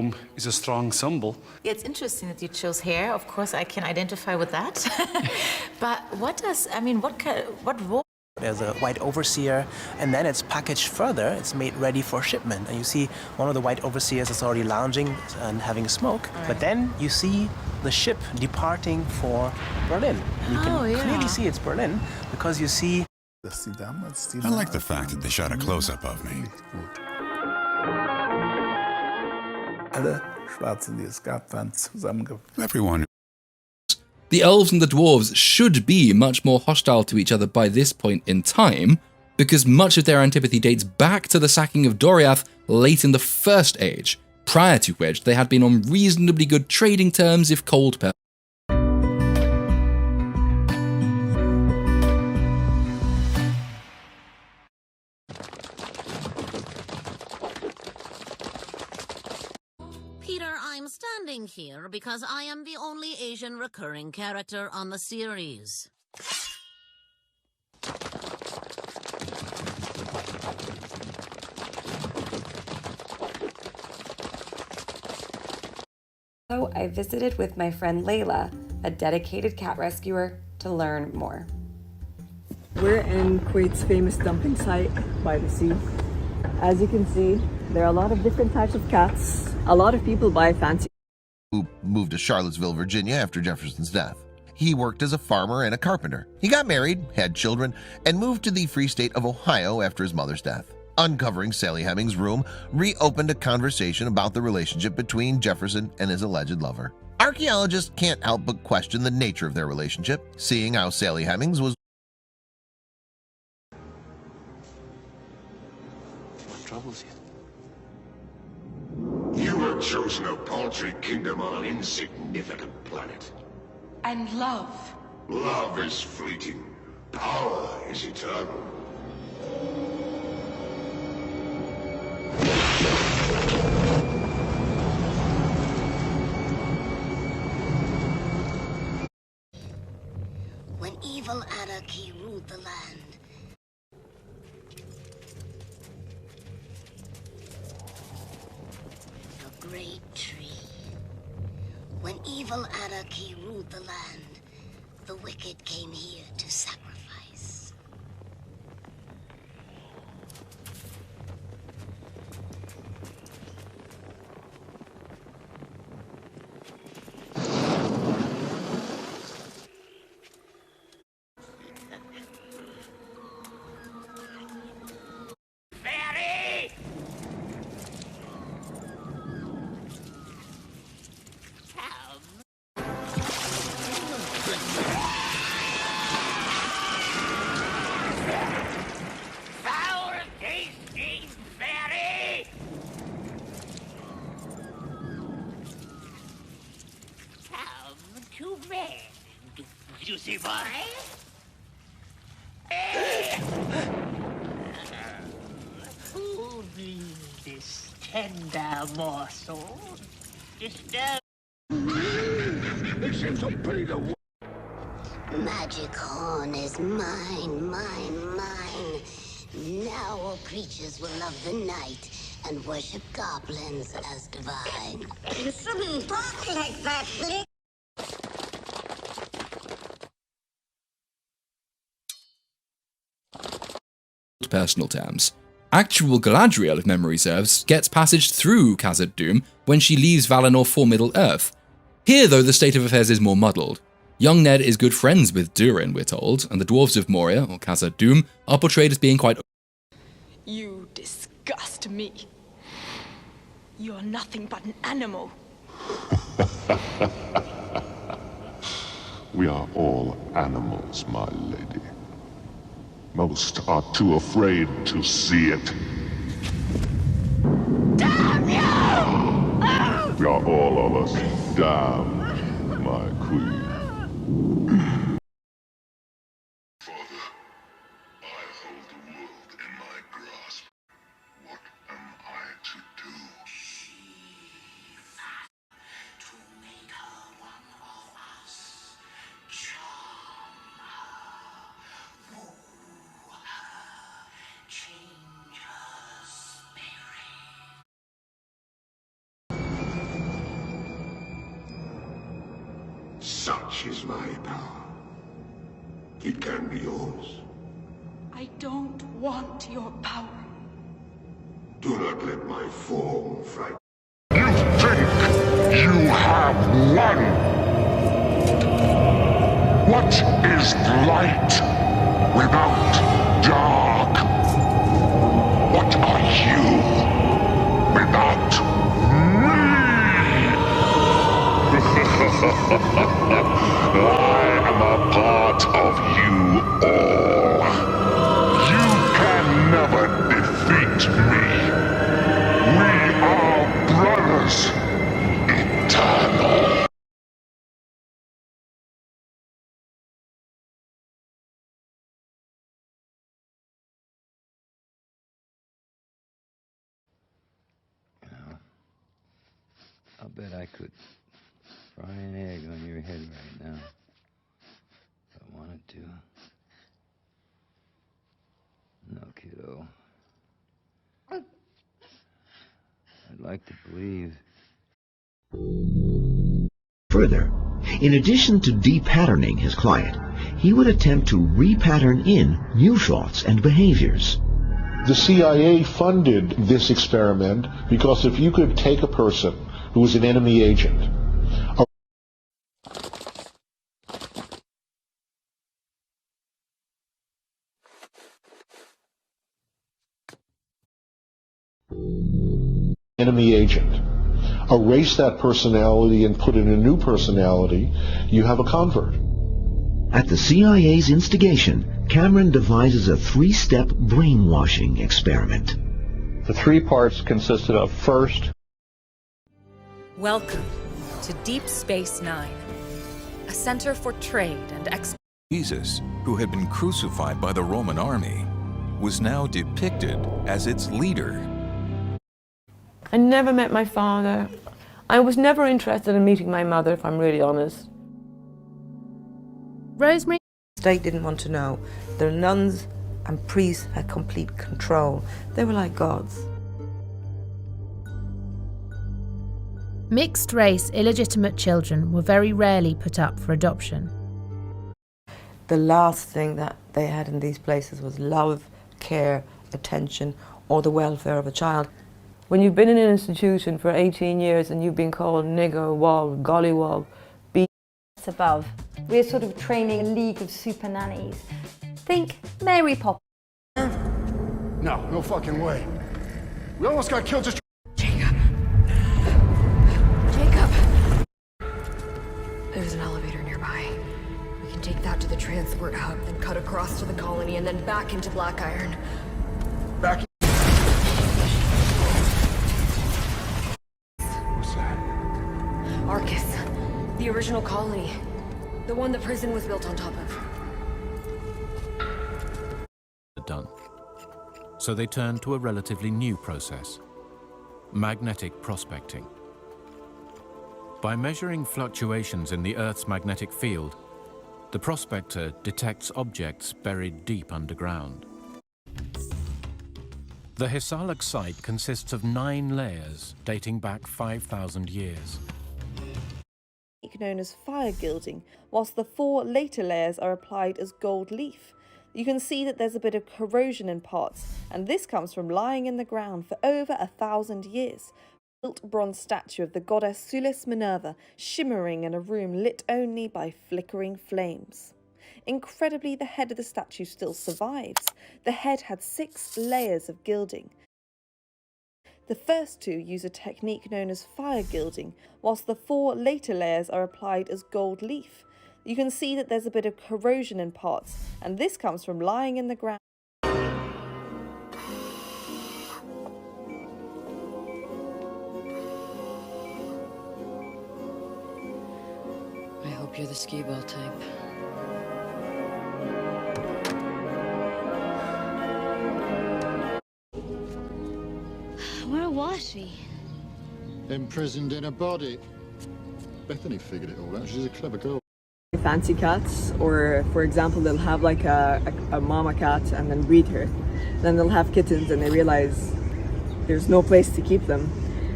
Rome is a strong symbol. Yeah, it's interesting that you chose hair. Of course, I can identify with that. But what role? There's a white overseer, and then it's packaged further. It's made ready for shipment. And you see one of the white overseers is already lounging and having a smoke. Right. But then you see the ship departing for Berlin. And you can clearly see it's Berlin because you see... I like the fact that they shot a close-up of me. Everyone. The elves and the dwarves should be much more hostile to each other by this point in time, because much of their antipathy dates back to the sacking of Doriath late in the First Age, prior to which they had been on reasonably good trading terms if cold per. I'm standing here because I am the only Asian recurring character on the series. So I visited with my friend Layla, a dedicated cat rescuer, to learn more. We're in Kuwait's famous dumping site by the sea. As you can see, there are a lot of different types of cats. A lot of people buy fancy. Who moved to Charlottesville, Virginia after Jefferson's death. He worked as a farmer and a carpenter. He got married, had children, and moved to the free state of Ohio after his mother's death. Uncovering Sally Hemings' room reopened a conversation about the relationship between Jefferson and his alleged lover. Archaeologists can't help but question the nature of their relationship, seeing how Sally Hemings was. What troubles you? You have chosen a paltry kingdom on an insignificant planet. And love. Love is fleeting. Power is eternal. When evil anarchy ruled the land, the great tree. When evil anarchy ruled the land, the wicked came here to sacrifice. Juicy boy. Who needs this tender morsel? Disturb. It seems a pity to... Magic horn is mine, mine, mine. Now all creatures will love the night and worship goblins as divine. You shouldn't talk like that, Blick. Personal terms. Actual Galadriel, if memory serves, gets passage through Khazad Dûm when she leaves Valinor for Middle-earth. Here, though, the state of affairs is more muddled. Young Ned is good friends with Durin, we're told, and the dwarves of Moria, or Khazad Dûm, are portrayed as being quite... You disgust me. You're nothing but an animal. We are all animals, my lady. Most are too afraid to see it. Damn you! We are all of us damned, my queen. Father, I hold the world in my grasp. What am I to do? To make her one of us. Charm her. Woo her. Change her spirit. Such is my power. It can be yours. I don't want your power. Do not let my form frighten you. Think you have won? What is light without dark? What are you without me? I am a part of you all. You can never defeat me. We are brothers, eternal. I'll bet I could fry an egg on your head right now. If I wanted to. No, kiddo. I'd like to believe. Further, in addition to de-patterning his client, he would attempt to re-pattern in new thoughts and behaviors. The CIA funded this experiment because if you could take a person who was an enemy agent, erase that personality and put in a new personality, you have a convert. At the CIA's instigation, Cameron devises a 3-step brainwashing experiment. The 3 parts consisted of: first, welcome to Deep Space Nine, a center for trade and Jesus, who had been crucified by the Roman army, was now depicted as its leader. I never met my father. I was never interested in meeting my mother, if I'm really honest. Rosemary. The state didn't want to know. The nuns and priests had complete control. They were like gods. Mixed-race, illegitimate children were very rarely put up for adoption. The last thing that they had in these places was love, care, attention, or the welfare of a child. When you've been in an institution for 18 years and you've been called nigger, wog, gollywog, above. We're sort of training a league of super nannies. Think Mary Poppins. No fucking way. We almost got killed just... Jacob. There's an elevator nearby. We can take that to the transport hub, then cut across to the colony, and then back into Black Iron. Back. Arcus, the original colony. The one the prison was built on top of. Done. So they turned to a relatively new process: magnetic prospecting. By measuring fluctuations in the Earth's magnetic field, the prospector detects objects buried deep underground. The Hisalak site consists of 9 layers dating back 5,000 years. Known as fire gilding, whilst the 4 later layers are applied as gold leaf. You can see that there's a bit of corrosion in parts, and this comes from lying in the ground for over 1,000 years. Built bronze statue of the goddess Sulis Minerva shimmering in a room lit only by flickering flames. Incredibly, the head of the statue still survives. The head had 6 layers of gilding. The first 2 use a technique known as fire gilding, whilst the 4 later layers are applied as gold leaf. You can see that there's a bit of corrosion in parts, and this comes from lying in the ground. I hope you're the skee-ball type. Where was she? Imprisoned in a body. Bethany figured it all out. She's a clever girl. Fancy cats, or for example, they'll have like a mama cat and then breed her. Then they'll have kittens and they realize there's no place to keep them.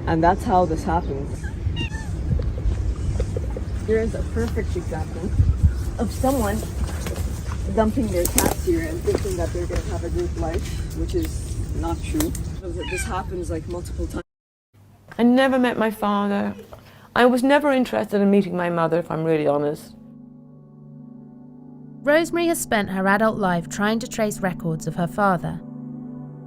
And that's how this happens. Here is a perfect example of someone dumping their cats here and thinking that they're going to have a great life, which is not true. This happens like multiple times. I never met my father. I was never interested in meeting my mother, if I'm really honest. Rosemary has spent her adult life trying to trace records of her father,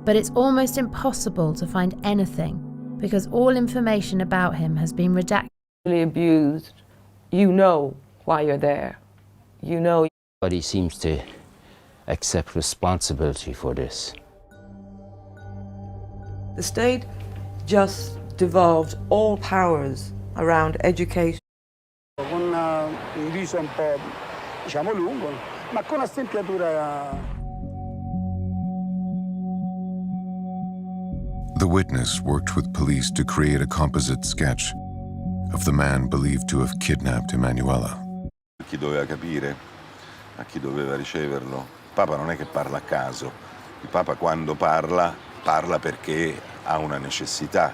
but it's almost impossible to find anything because all information about him has been redacted. Really abused. You know why you're there. You know. But he seems to accept responsibility for this. The state just devolved all powers around education. Con un viso un po', diciamo, lungo, ma con una stempiatura. The witness worked with police to create a composite sketch of the man believed to have kidnapped Emanuela. Chi doveva capire, a chi doveva riceverlo. Il Papa non è che parla a caso. Il Papa quando parla, parla perché ha una necessità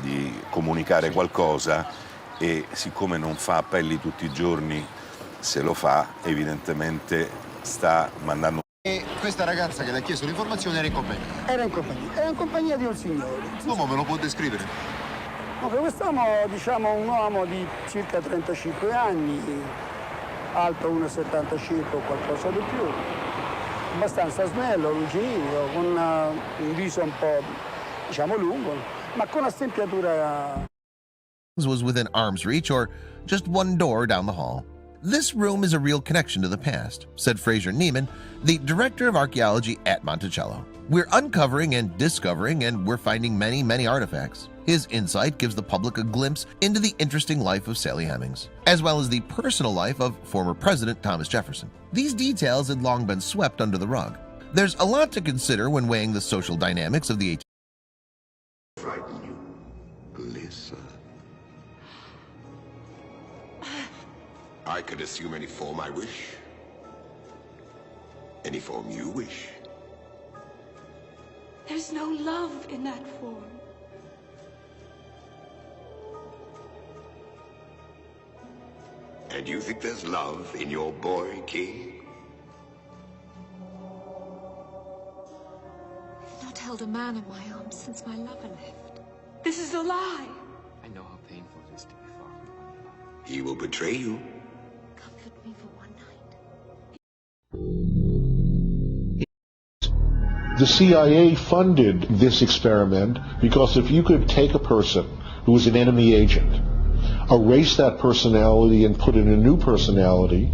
di comunicare qualcosa e siccome non fa appelli tutti i giorni, se lo fa, evidentemente sta mandando. E questa ragazza che le ha chiesto l'informazione era in compagnia? Era in compagnia di un signore. L'uomo me lo può descrivere? No, quest'uomo, diciamo, un uomo di circa 35 anni, alto 1,75 o qualcosa di più, abbastanza snello, lungilineo, con un viso un po', diciamo, lungo, ma con una stempiatura. Was within arm's reach or just one door down the hall. This room is a real connection to the past, said Fraser Neiman, the director of archaeology at Monticello. We're uncovering and discovering, and we're finding many, many artifacts. His insight gives the public a glimpse into the interesting life of Sally Hemings, as well as the personal life of former President Thomas Jefferson. These details had long been swept under the rug. There's a lot to consider when weighing the social dynamics of the 18th. Frighten you, Lisa. I could assume any form I wish. Any form you wish. There's no love in that form. And you think there's love in your boy, King? I've not held a man in my arms since my lover left. This is a lie. I know how painful it is to be far from one you love. He will betray you. Comfort me for one night. The CIA funded this experiment because if you could take a person who was an enemy agent, erase that personality and put in a new personality.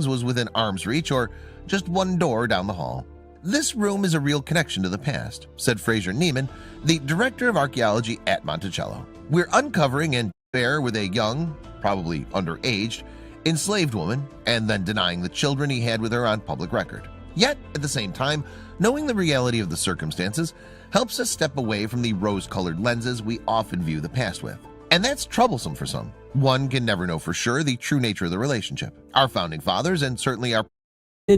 Was within arm's reach or just one door down the hall. This room is a real connection to the past, said Fraser Neiman, the director of archaeology at Monticello. We're uncovering an affair with a young, probably underaged, enslaved woman and then denying the children he had with her on public record. Yet, at the same time, knowing the reality of the circumstances helps us step away from the rose-colored lenses we often view the past with. And that's troublesome for some. One can never know for sure the true nature of the relationship. Our founding fathers, and certainly our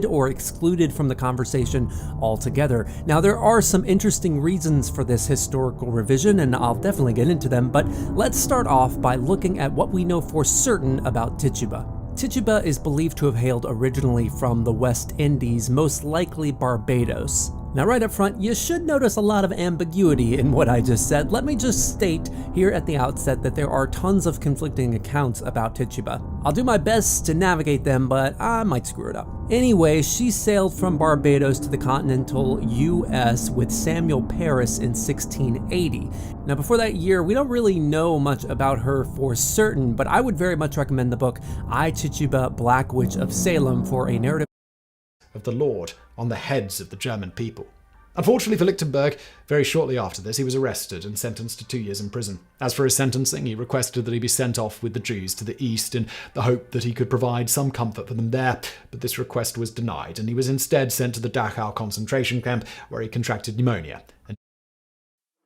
or excluded from the conversation altogether. Now, there are some interesting reasons for this historical revision, and I'll definitely get into them, but let's start off by looking at what we know for certain about Tituba. Tituba is believed to have hailed originally from the West Indies, most likely Barbados. Now, right up front, you should notice a lot of ambiguity in what I just said. Let me just state here at the outset that there are tons of conflicting accounts about Tituba. I'll do my best to navigate them, but I might screw it up. Anyway, she sailed from Barbados to the continental US with Samuel Parris in 1680. Now, before that year, we don't really know much about her for certain, but I would very much recommend the book I, Tituba, Black Witch of Salem for a narrative of the Lord on the heads of the German people. Unfortunately for Lichtenberg, very shortly after this, he was arrested and sentenced to 2 years in prison. As for his sentencing, he requested that he be sent off with the Jews to the east in the hope that he could provide some comfort for them there, but this request was denied, and he was instead sent to the Dachau concentration camp, where he contracted pneumonia.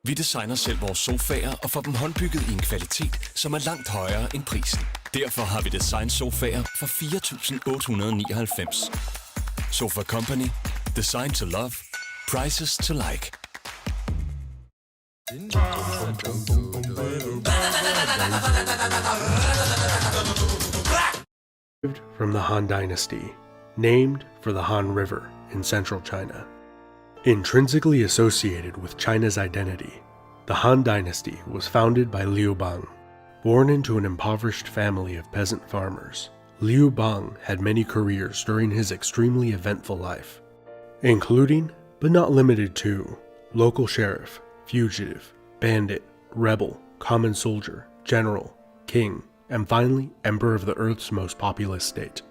Vi designer selv vores sofaer og får dem håndbygget i en kvalitet, som er langt højere end prisen. Derfor har vi design sofaer for 4.899. Sofa Company. Design to love. Prices to like. From the Han Dynasty, named for the Han River in central China. Intrinsically associated with China's identity, the Han Dynasty was founded by Liu Bang. Born into an impoverished family of peasant farmers, Liu Bang had many careers during his extremely eventful life, including, but not limited to, local sheriff, fugitive, bandit, rebel, common soldier, general, king, and finally, emperor of the Earth's most populous state.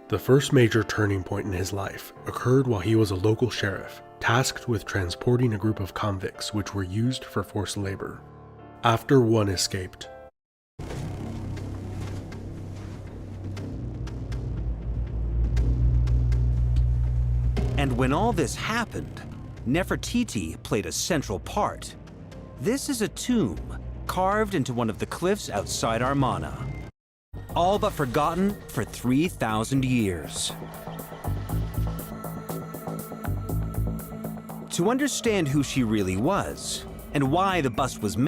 The first major turning point in his life occurred while he was a local sheriff, tasked with transporting a group of convicts which were used for forced labor. After one escaped. And when all this happened, Nefertiti played a central part. This is a tomb carved into one of the cliffs outside Armana, all but forgotten for 3,000 years. To understand who she really was and why the bust was made,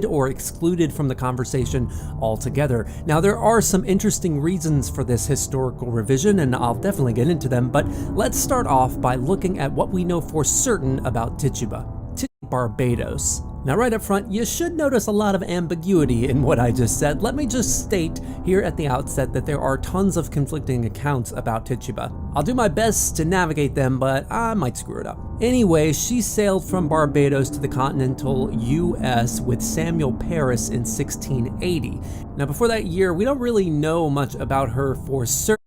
or excluded from the conversation altogether. Now, there are some interesting reasons for this historical revision, and I'll definitely get into them, but let's start off by looking at what we know for certain about Tituba, Barbados. Now, right up front, you should notice a lot of ambiguity in what I just said. Let me just state here at the outset that there are tons of conflicting accounts about Tituba. I'll do my best to navigate them, but I might screw it up. Anyway, she sailed from Barbados to the continental US with Samuel Parris in 1680. Now, before that year, we don't really know much about her for certain.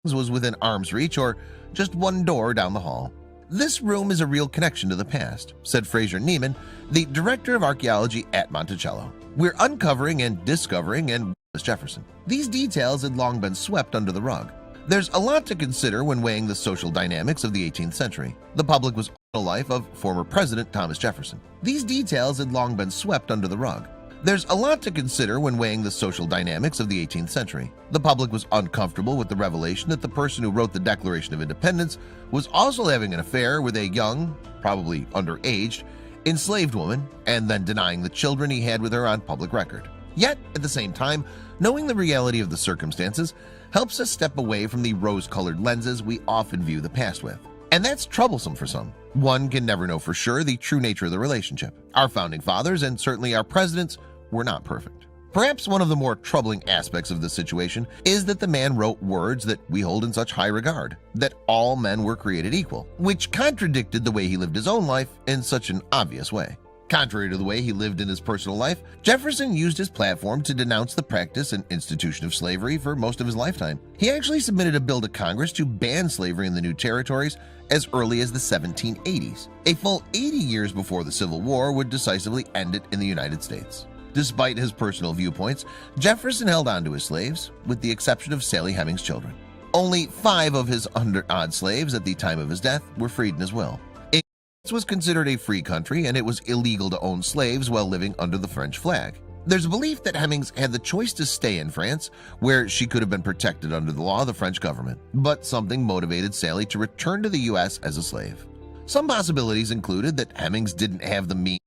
Was within arm's reach or just one door down the hall. This room is a real connection to the past, said Fraser Neiman, the director of archaeology at Monticello. We're uncovering and discovering and Jefferson. These details had long been swept under the rug. There's a lot to consider when weighing the social dynamics of the 18th century. The public was on the life of former President Thomas Jefferson. These details had long been swept under the rug. There's a lot to consider when weighing the social dynamics of the 18th century. The public was uncomfortable with the revelation that the person who wrote the Declaration of Independence was also having an affair with a young, probably underaged, enslaved woman, and then denying the children he had with her on public record. Yet, at the same time, knowing the reality of the circumstances helps us step away from the rose-colored lenses we often view the past with. And that's troublesome for some. One can never know for sure the true nature of the relationship. Our founding fathers, and certainly our presidents, were not perfect. Perhaps one of the more troubling aspects of this situation is that the man wrote words that we hold in such high regard, that all men were created equal, which contradicted the way he lived his own life in such an obvious way. Contrary to the way he lived in his personal life, Jefferson used his platform to denounce the practice and institution of slavery for most of his lifetime. He actually submitted a bill to Congress to ban slavery in the new territories as early as the 1780s. A full 80 years before the Civil War would decisively end it in the United States. Despite his personal viewpoints, Jefferson held on to his slaves, with the exception of Sally Hemings' children. Only 5 of his 100-odd slaves at the time of his death were freed in his will. It was considered a free country, and it was illegal to own slaves while living under the French flag. There's a belief that Hemings had the choice to stay in France, where she could have been protected under the law of the French government, but something motivated Sally to return to the U.S. as a slave. Some possibilities included that Hemings didn't have the means.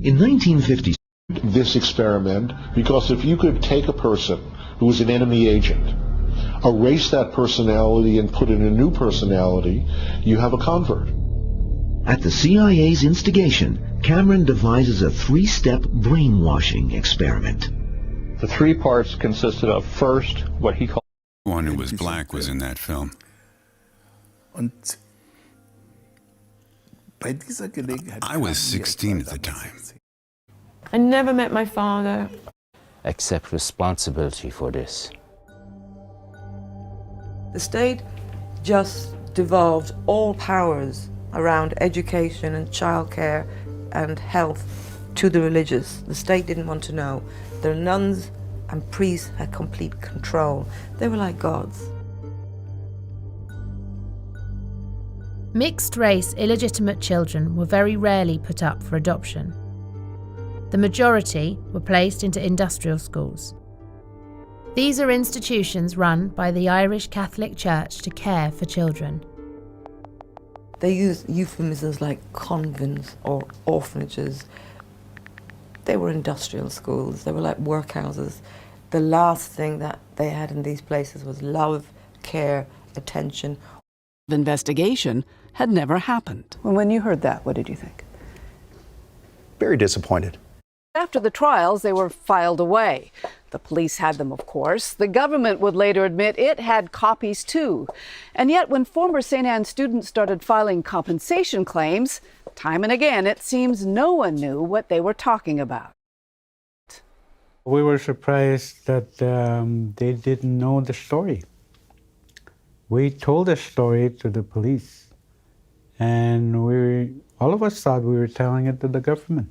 In 1950, this experiment, because if you could take a person who was an enemy agent, erase that personality and put in a new personality, you have a convert. At the CIA's instigation, Cameron devises a 3-step brainwashing experiment. The 3 parts consisted of, first, what he called... One who was black was in that film. I was 16 at the time. I never met my father. Accept responsibility for this. The state just devolved all powers around education and childcare and health to the religious. The state didn't want to know. The nuns and priests had complete control. They were like gods. Mixed-race, illegitimate children were very rarely put up for adoption. The majority were placed into industrial schools. These are institutions run by the Irish Catholic Church to care for children. They used euphemisms like convents or orphanages. They were industrial schools. They were like workhouses. The last thing that they had in these places was love, care, attention. The investigation had never happened. Well, when you heard that, what did you think? Very disappointed. After the trials, they were filed away. The police had them, of course. The government would later admit it had copies too. And yet, when former St. Anne students started filing compensation claims, time and again, it seems no one knew what they were talking about. We were surprised that they didn't know the story. We told the story to the police, and all of us thought we were telling it to the government.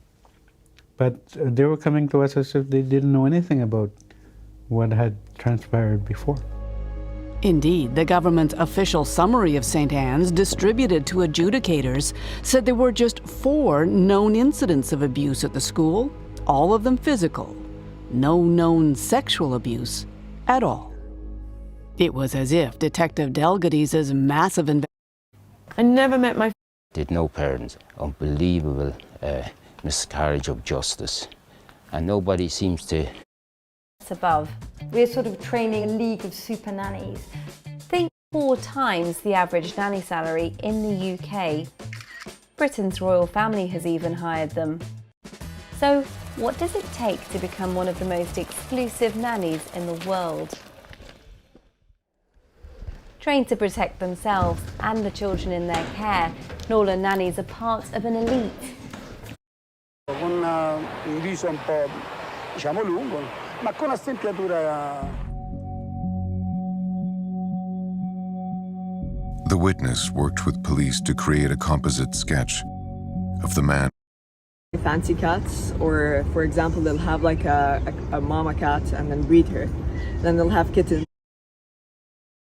But they were coming to us as if they didn't know anything about what had transpired before. Indeed, the government official summary of St. Anne's, distributed to adjudicators, said there were just 4 known incidents of abuse at the school, all of them physical. No known sexual abuse at all. It was as if Detective Delgadiz's massive I never met my... Did no parents. Unbelievable miscarriage of justice. And nobody seems to... Above. We're sort of training a league of super nannies. Think 4 times the average nanny salary in the UK. Britain's royal family has even hired them. So, what does it take to become one of the most exclusive nannies in the world? Trained to protect themselves and the children in their care, Nola nannies are part of an elite. Con un viso un po', diciamo, lungo, ma con una stempiatura. The witness worked with police to create a composite sketch of the man. Fancy cats, or for example, they'll have like a mama cat and then breed her. Then they'll have kittens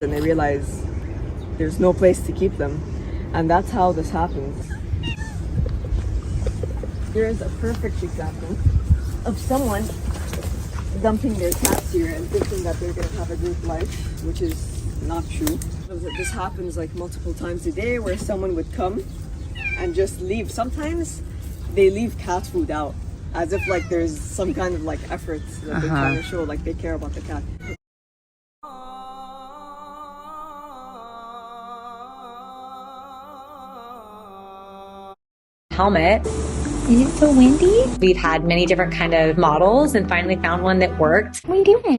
and they realize there's no place to keep them. And that's how this happens. Here is a perfect example of someone dumping their cats here and thinking that they're going to have a group life, which is not true. This happens like multiple times a day where someone would come and just leave. Sometimes they leave cat food out as if like there's some kind of like effort that they're trying to show, like they care about the cat. Helmet. Is it so windy? We've had many different kind of models and finally found one that worked. What are you doing?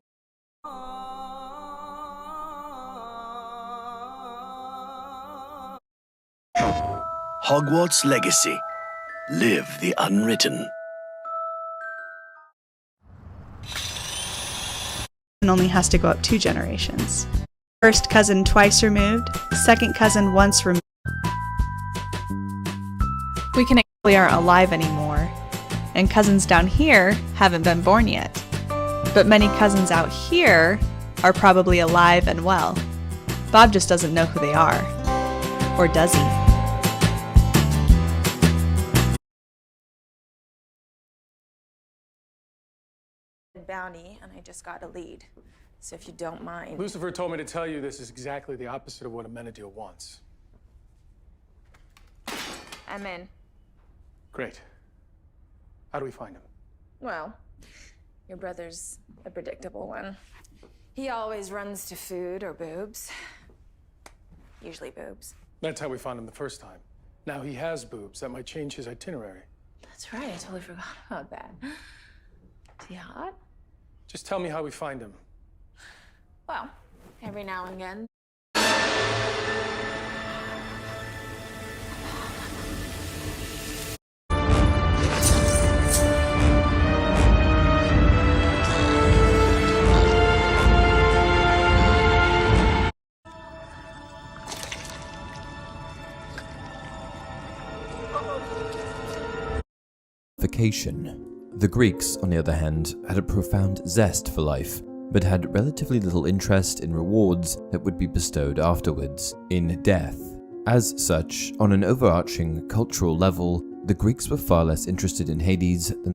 Hogwarts Legacy. Live the unwritten. Only has to go up 2 generations. First cousin twice removed, second cousin once removed. We actually aren't alive anymore, and cousins down here haven't been born yet. But many cousins out here are probably alive and well. Bob just doesn't know who they are. Or does he? Bounty, and I just got a lead. So if you don't mind. Lucifer told me to tell you this is exactly the opposite of what Amenadiel wants. I'm in. Great. How do we find him? Well, your brother's a predictable one. He always runs to food or boobs. Usually boobs. That's how we found him the first time. Now he has boobs. That might change his itinerary. That's right, I totally forgot about that. Is he hot? Just tell me how we find him. Well, every now and again. Vacation. The Greeks, on the other hand, had a profound zest for life, but had relatively little interest in rewards that would be bestowed afterwards, in death. As such, on an overarching cultural level, the Greeks were far less interested in Hades than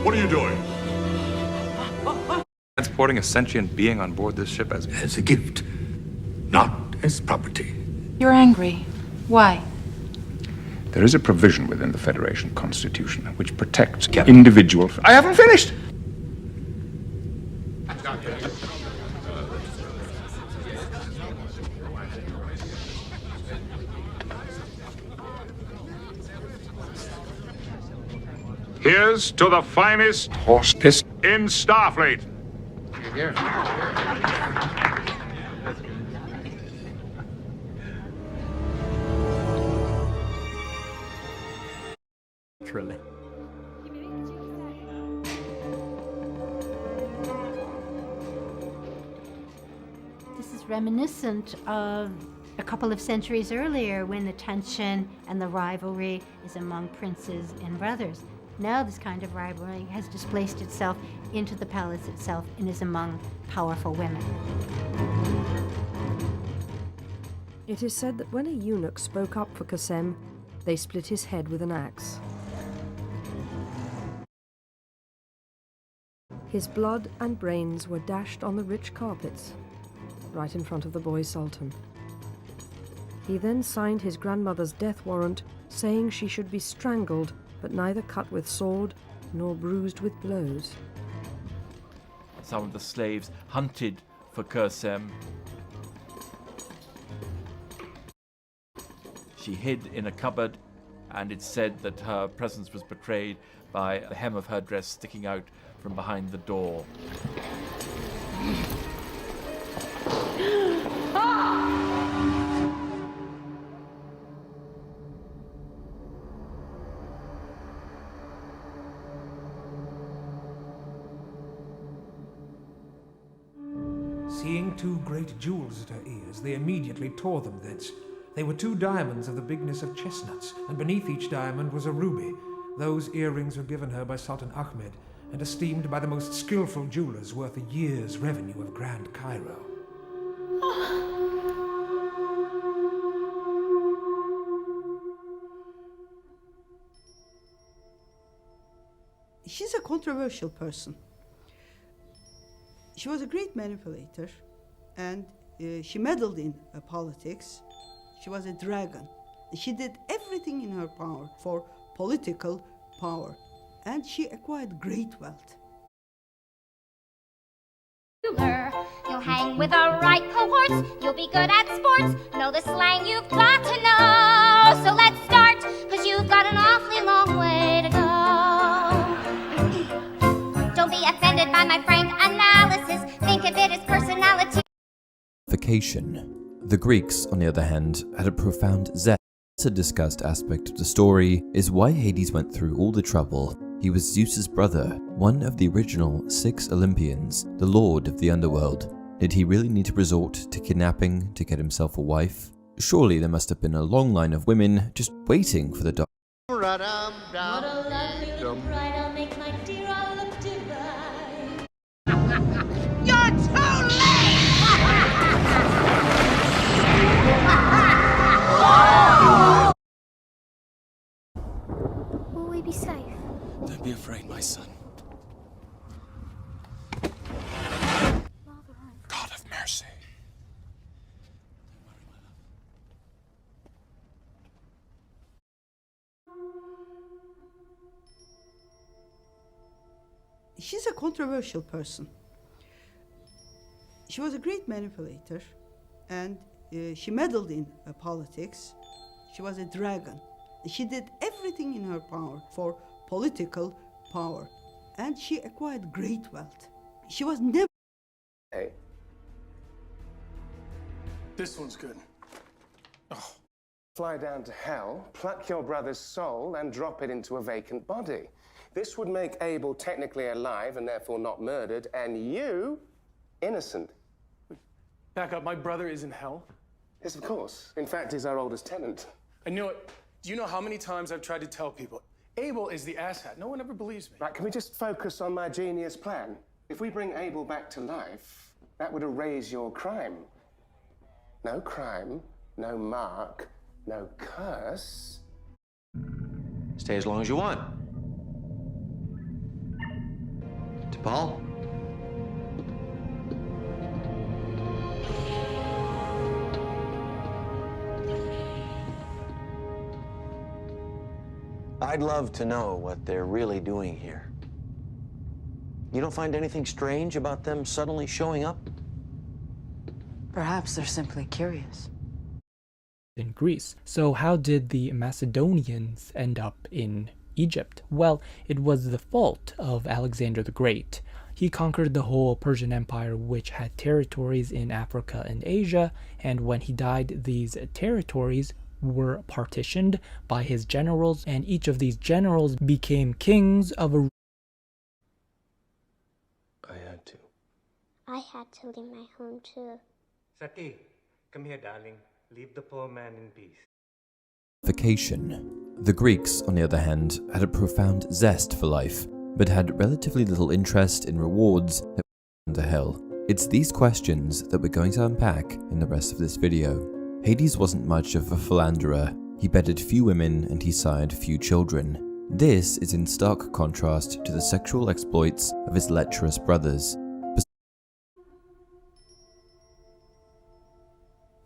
What are you doing? Transporting a sentient being on board this ship as a gift, not as property. You're angry. Why? There is a provision within the Federation Constitution which protects individual... I haven't finished! Here's to the finest horse piss in Starfleet. Here. Literally. This is reminiscent of a couple of centuries earlier when the tension and the rivalry is among princes and brothers. Now this kind of rivalry has displaced itself into the palace itself and is among powerful women. It is said that when a eunuch spoke up for Qasem, they split his head with an axe. His blood and brains were dashed on the rich carpets, right in front of the boy sultan. He then signed his grandmother's death warrant, saying she should be strangled, but neither cut with sword nor bruised with blows. Some of the slaves hunted for Qasem. She hid in a cupboard, and it's said that her presence was betrayed by the hem of her dress sticking out from behind the door. Seeing two great jewels at her ears, they immediately tore them thence. They were 2 diamonds of the bigness of chestnuts, and beneath each diamond was a ruby. Those earrings were given her by Sultan Ahmed, and esteemed by the most skillful jewelers worth a year's revenue of Grand Cairo. She's a controversial person. She was a great manipulator, and she meddled in politics. She was a dragon. She did everything in her power for political power, and she acquired great wealth. You'll hang with the right cohorts, you'll be good at sports, know the slang you've got to know. So let's start, cause you've got an awfully long way to go. Don't be offended by my frank analysis, think of it as personality. Vacation. The Greeks, on the other hand, had a profound zest. A discussed aspect of the story is why Hades went through all the trouble. He was Zeus's brother, one of the original 6 Olympians, the lord of the underworld. Did he really need to resort to kidnapping to get himself a wife? Surely there must have been a long line of women just waiting for the dog. What a lovely little bride, I'll make my dear all look divine. You're too late! Will we be safe? Don't be afraid, my son. God of mercy. She's a controversial person. She was a great manipulator, and she meddled in politics. She was a dragon. She did everything in her power for political power, and she acquired great wealth. She was never... Hey. This one's good. Oh. Fly down to hell, pluck your brother's soul, and drop it into a vacant body. This would make Abel technically alive and therefore not murdered, and you innocent. Back up, my brother is in hell? Yes, of course. In fact, he's our oldest tenant. I knew it. Do you know how many times I've tried to tell people? Abel is the asshat. No one ever believes me. Right, can we just focus on my genius plan? If we bring Abel back to life, that would erase your crime. No crime, no mark, no curse. Stay as long as you want. To Paul? I'd love to know what they're really doing here. You don't find anything strange about them suddenly showing up? Perhaps they're simply curious. In Greece. So how did the Macedonians end up in Egypt? Well, it was the fault of Alexander the Great. He conquered the whole Persian Empire, which had territories in Africa and Asia, and when he died, these territories were partitioned by his generals, and each of these generals became kings of a... I had to leave my home too. Sati, come here, darling. Leave the poor man in peace. Vacation. The Greeks, on the other hand, had a profound zest for life, but had relatively little interest in rewards that went to hell. It's these questions that we're going to unpack in the rest of this video. Hades wasn't much of a philanderer. He bedded few women and he sired few children. This is in stark contrast to the sexual exploits of his lecherous brothers.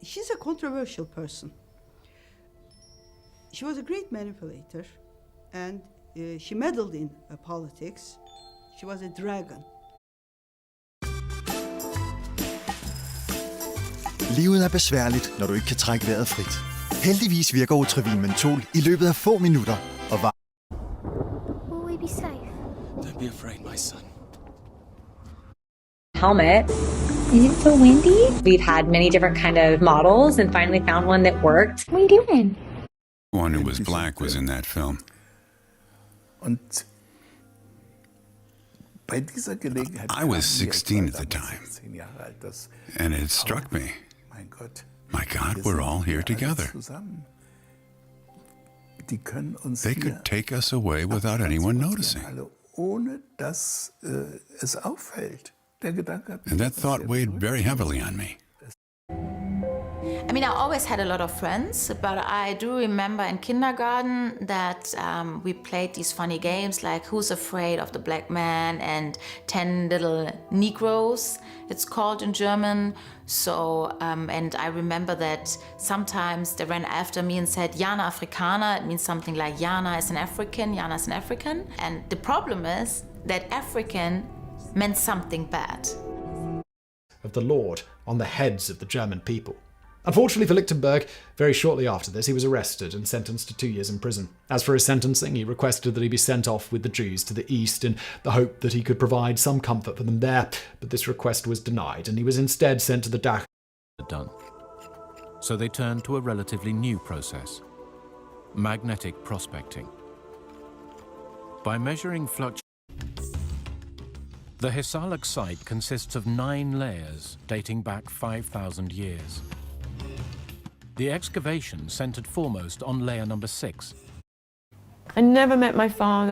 She's a controversial person. She was a great manipulator, and she meddled in politics. She was a dragon. Livet er besværligt, når du ikke kan trække vejret frit. Heldigvis virker Otrivin mentol i løbet af få minutter og var... Will we be safe? Don't be afraid, my son. Helmet. Is it so windy? We've had many different kind of models and finally found one that worked. What are you doing? One who was black was in that film. I was 16 at the time, and it struck me, my God, we're all here together. They could take us away without anyone noticing. And that thought weighed very heavily on me. I mean, I always had a lot of friends, but I do remember in kindergarten that we played these funny games like Who's Afraid of the Black Man and 10 Little Negroes, it's called in German. So, and I remember that sometimes they ran after me and said, Jana Afrikaner, it means something like Jana is an African, Jana is an African. And the problem is that African meant something bad. Of the Lord on the heads of the German people. Unfortunately for Lichtenberg, very shortly after this, he was arrested and sentenced to 2 years in prison. As for his sentencing, he requested that he be sent off with the Jews to the east in the hope that he could provide some comfort for them there, but this request was denied, and he was instead sent to the Dach. Done. So they turned to a relatively new process, magnetic prospecting. By measuring fluctuations, the Hisarlik site consists of 9 layers dating back 5,000 years. The excavation centered foremost on layer number 6. I never met my father.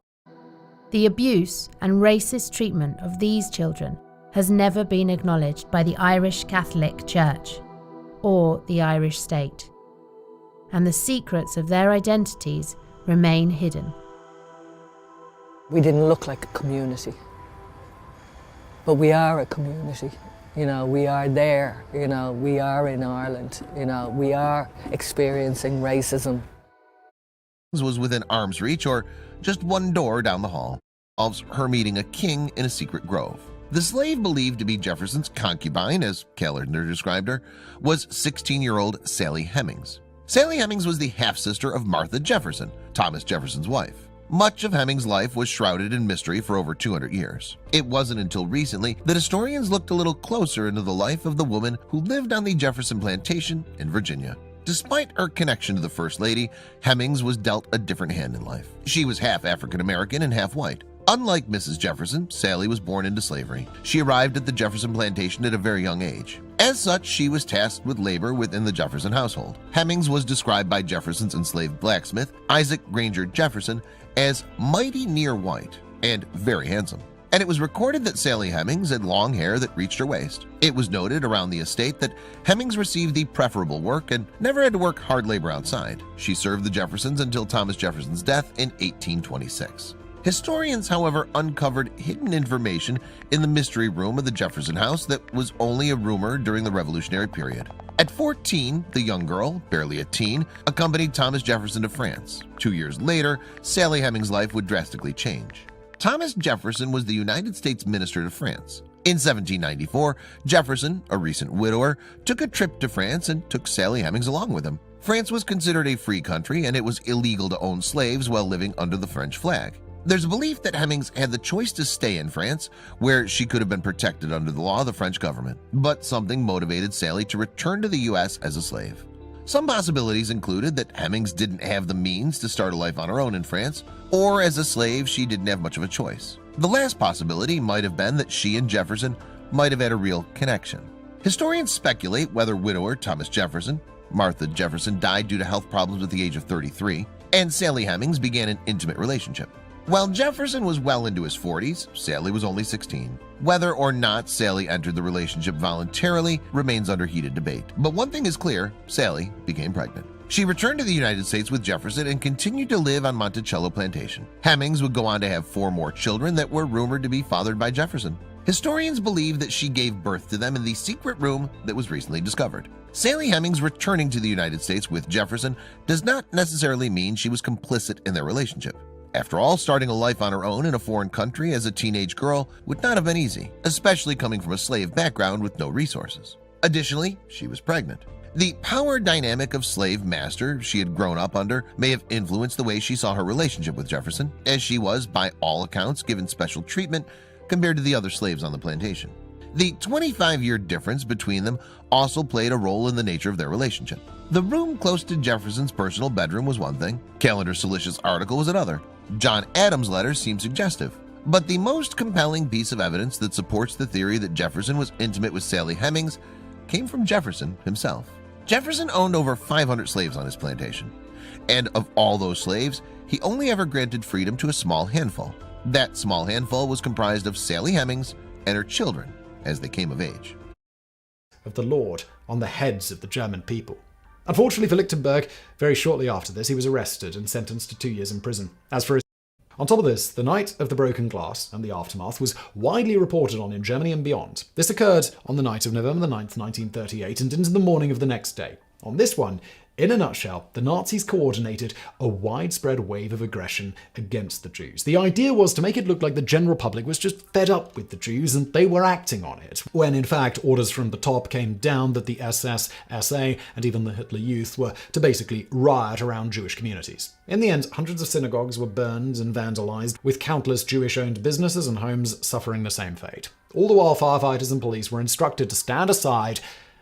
The abuse and racist treatment of these children has never been acknowledged by the Irish Catholic Church or the Irish state, and the secrets of their identities remain hidden. We didn't look like a community, but we are a community. You know, we are there, you know, we are in Ireland, you know, we are experiencing racism. Was within arm's reach or just one door down the hall, involves her meeting a king in a secret grove. The slave believed to be Jefferson's concubine, as Callender described her, was 16-year-old Sally Hemings. Sally Hemings was the half-sister of Martha Jefferson, Thomas Jefferson's wife. Much of Hemings' life was shrouded in mystery for over 200 years. It wasn't until recently that historians looked a little closer into the life of the woman who lived on the Jefferson plantation in Virginia. Despite her connection to the First Lady, Hemings was dealt a different hand in life. She was half African-American and half white. Unlike Mrs. Jefferson, Sally was born into slavery. She arrived at the Jefferson plantation at a very young age. As such, she was tasked with labor within the Jefferson household. Hemings was described by Jefferson's enslaved blacksmith, Isaac Granger Jefferson, as mighty near white and very handsome. And it was recorded that Sally Hemings had long hair that reached her waist. It was noted around the estate that Hemings received the preferable work and never had to work hard labor outside. She served the Jeffersons until Thomas Jefferson's death in 1826. Historians, however, uncovered hidden information in the mystery room of the Jefferson house that was only a rumor during the Revolutionary period. At 14, the young girl, barely a teen, accompanied Thomas Jefferson to France. 2 years later, Sally Hemings' life would drastically change. Thomas Jefferson was the United States minister to France. In 1794, Jefferson, a recent widower, took a trip to France and took Sally Hemings along with him. France was considered a free country and it was illegal to own slaves while living under the French flag. There's a belief that Hemings had the choice to stay in France, where she could have been protected under the law of the French government, but something motivated Sally to return to the U.S. as a slave. Some possibilities included that Hemings didn't have the means to start a life on her own in France, or as a slave she didn't have much of a choice. The last possibility might have been that she and Jefferson might have had a real connection. Historians speculate whether widower Thomas Jefferson, Martha Jefferson died due to health problems at the age of 33, and Sally Hemings began an intimate relationship. While Jefferson was well into his 40s, Sally was only 16. Whether or not Sally entered the relationship voluntarily remains under heated debate. But one thing is clear, Sally became pregnant. She returned to the United States with Jefferson and continued to live on Monticello Plantation. Hemings would go on to have 4 more children that were rumored to be fathered by Jefferson. Historians believe that she gave birth to them in the secret room that was recently discovered. Sally Hemings returning to the United States with Jefferson does not necessarily mean she was complicit in their relationship. After all, starting a life on her own in a foreign country as a teenage girl would not have been easy, especially coming from a slave background with no resources. Additionally, she was pregnant. The power dynamic of slave-master she had grown up under may have influenced the way she saw her relationship with Jefferson, as she was, by all accounts, given special treatment compared to the other slaves on the plantation. The 25-year difference between them also played a role in the nature of their relationship. The room close to Jefferson's personal bedroom was one thing, Calendar Silicia's article was another. John Adams' letters seem suggestive, but the most compelling piece of evidence that supports the theory that Jefferson was intimate with Sally Hemings came from Jefferson himself. Jefferson owned over 500 slaves on his plantation, and of all those slaves, he only ever granted freedom to a small handful. That small handful was comprised of Sally Hemings and her children as they came of age. Of the Lord on the heads of the German people. Unfortunately for Lichtenberg, very shortly after this, he was arrested and sentenced to 2 years in prison. On top of this, the night of the broken glass and the aftermath was widely reported on in Germany and beyond. This occurred on the night of November 9th, 1938, and into the morning of the next day. On this one, in a nutshell, the Nazis coordinated a widespread wave of aggression against the Jews. The idea was to make it look like the general public was just fed up with the Jews and they were acting on it, when in fact orders from the top came down that the SS, SA, and even the Hitler Youth were to basically riot around Jewish communities. In the end, hundreds of synagogues were burned and vandalized, with countless Jewish-owned businesses and homes suffering the same fate. All the while, firefighters and police were instructed to stand aside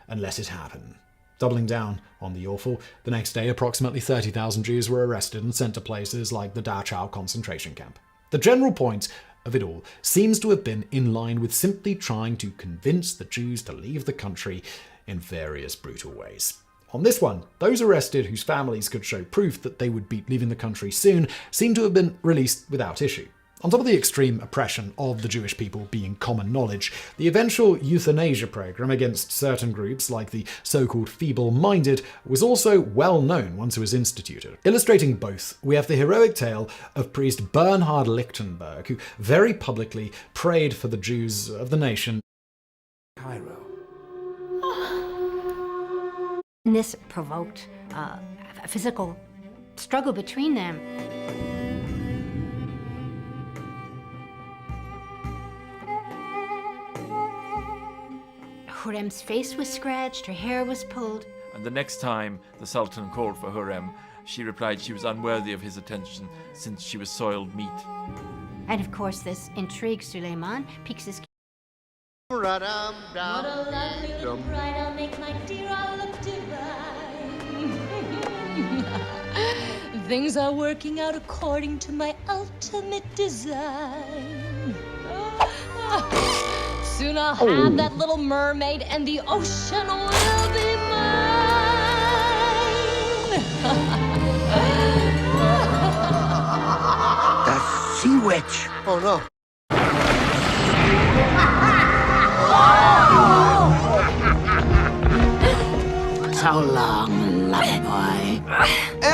and let it happen. Doubling down on the awful, the next day approximately 30,000 Jews were arrested and sent to places like the Dachau concentration camp. The general point of it all seems to have been in line with simply trying to convince the Jews to leave the country in various brutal ways. On this one, those arrested whose families could show proof that they would be leaving the country soon seem to have been released without issue. On top of the extreme oppression of the Jewish people being common knowledge, the eventual euthanasia program against certain groups like the so-called feeble-minded was also well known once it was instituted. Illustrating both, we have the heroic tale of priest Bernhard Lichtenberg, who very publicly prayed for the Jews of the nation. Cairo. And this provoked a physical struggle between them. Hurrem's face was scratched, her hair was pulled. And the next time the Sultan called for Hurrem, she replied she was unworthy of his attention since she was soiled meat. And of course this intrigued Suleiman, piques his... What a lovely little bride, I'll make my dear all look divine. Things are working out according to my ultimate design. soon I'll have that little mermaid and the ocean will be mine. The sea witch. Oh no. So long, lovely boy.